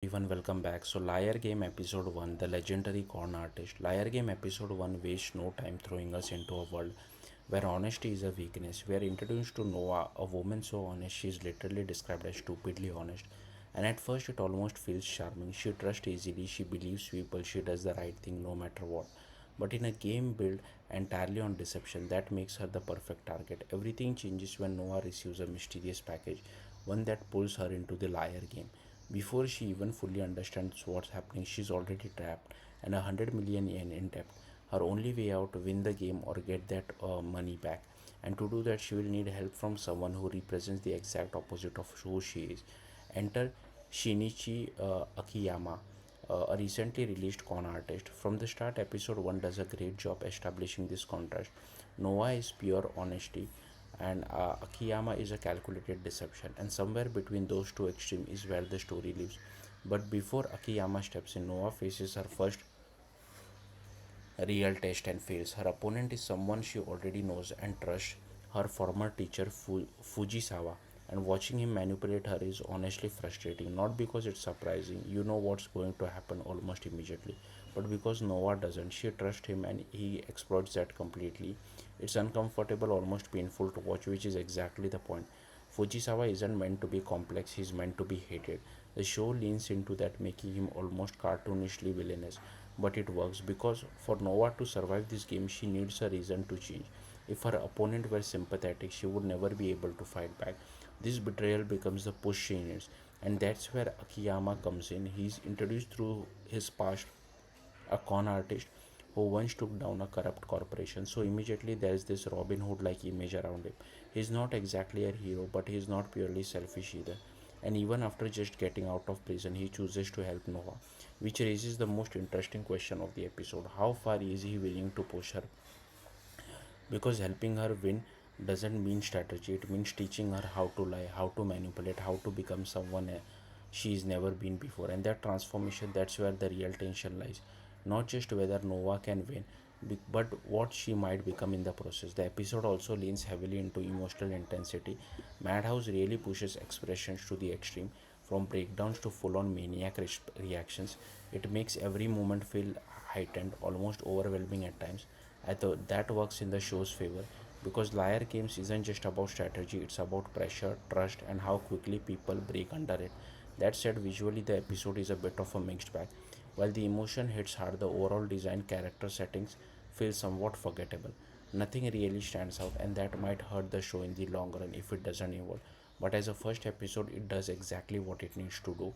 everyone, welcome back. So, Liar Game Episode 1, The Legendary Con Artist. Liar Game Episode 1 wastes no time throwing us into a world where honesty is a weakness. We are introduced to Noah, a woman so honest she is literally described as stupidly honest. And at first, it almost feels charming. She trusts easily, she believes people, she does the right thing no matter what. But in a game built entirely on deception, that makes her the perfect target. Everything changes when Noah receives a mysterious package, one that pulls her into the liar game. Before she even fully understands what's happening, she's already trapped and 100 million yen in debt. Her only way out to win the game or get that money back. And to do that, she will need help from someone who represents the exact opposite of who she is. Enter Shinichi Akiyama, a recently released con artist. From the start, episode 1 does a great job establishing this contrast. Noah is pure honesty, and Akiyama is a calculated deception, and somewhere between those two extremes is where the story lives. But before Akiyama steps in, Noah faces her first real test and fails. Her opponent is someone she already knows and trusts, her former teacher Fujisawa. And watching him manipulate her is honestly frustrating, not because it's surprising, you know what's going to happen almost immediately, but because Noah doesn't. She trusts him and he exploits that completely. It's uncomfortable, almost painful to watch, which is exactly the point. Fujisawa isn't meant to be complex, he's meant to be hated. The show leans into that, making him almost cartoonishly villainous. But it works because for Nova to survive this game, she needs a reason to change. If her opponent were sympathetic, she would never be able to fight back. This betrayal becomes the push she needs, and that's where Akiyama comes in. He's introduced through his past, a con artist who once took down a corrupt corporation. So immediately there is this Robin Hood like image around him. He's not exactly a hero, but he's not purely selfish either. And even after just getting out of prison, he chooses to help Noah, which raises the most interesting question of the episode. How far is he willing to push her? Because helping her win doesn't mean strategy, it means teaching her how to lie, how to manipulate, how to become someone she's never been before. And that transformation, that's where the real tension lies. Not just whether Nova can win, but what she might become in the process. The episode also leans heavily into emotional intensity. Madhouse really pushes expressions to the extreme, from breakdowns to full on maniac reactions. It makes every moment feel heightened, almost overwhelming at times. I thought that works in the show's favor because Liar Games isn't just about strategy, it's about pressure, trust, and how quickly people break under it. That said, visually, the episode is a bit of a mixed bag. While the emotion hits hard, the overall design character settings feel somewhat forgettable. Nothing really stands out, and that might hurt the show in the long run if it doesn't evolve. But as a first episode, it does exactly what it needs to do.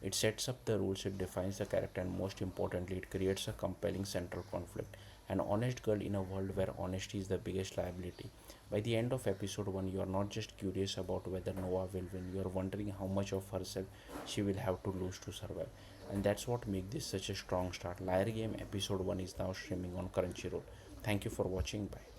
It sets up the rules, it defines the character, and most importantly, it creates a compelling central conflict. An honest girl in a world where honesty is the biggest liability. By the end of episode 1, you are not just curious about whether Noah will win, you are wondering how much of herself she will have to lose to survive. And that's what makes this such a strong start. Liar Game episode 1 is now streaming on Crunchyroll. Thank you for watching. Bye.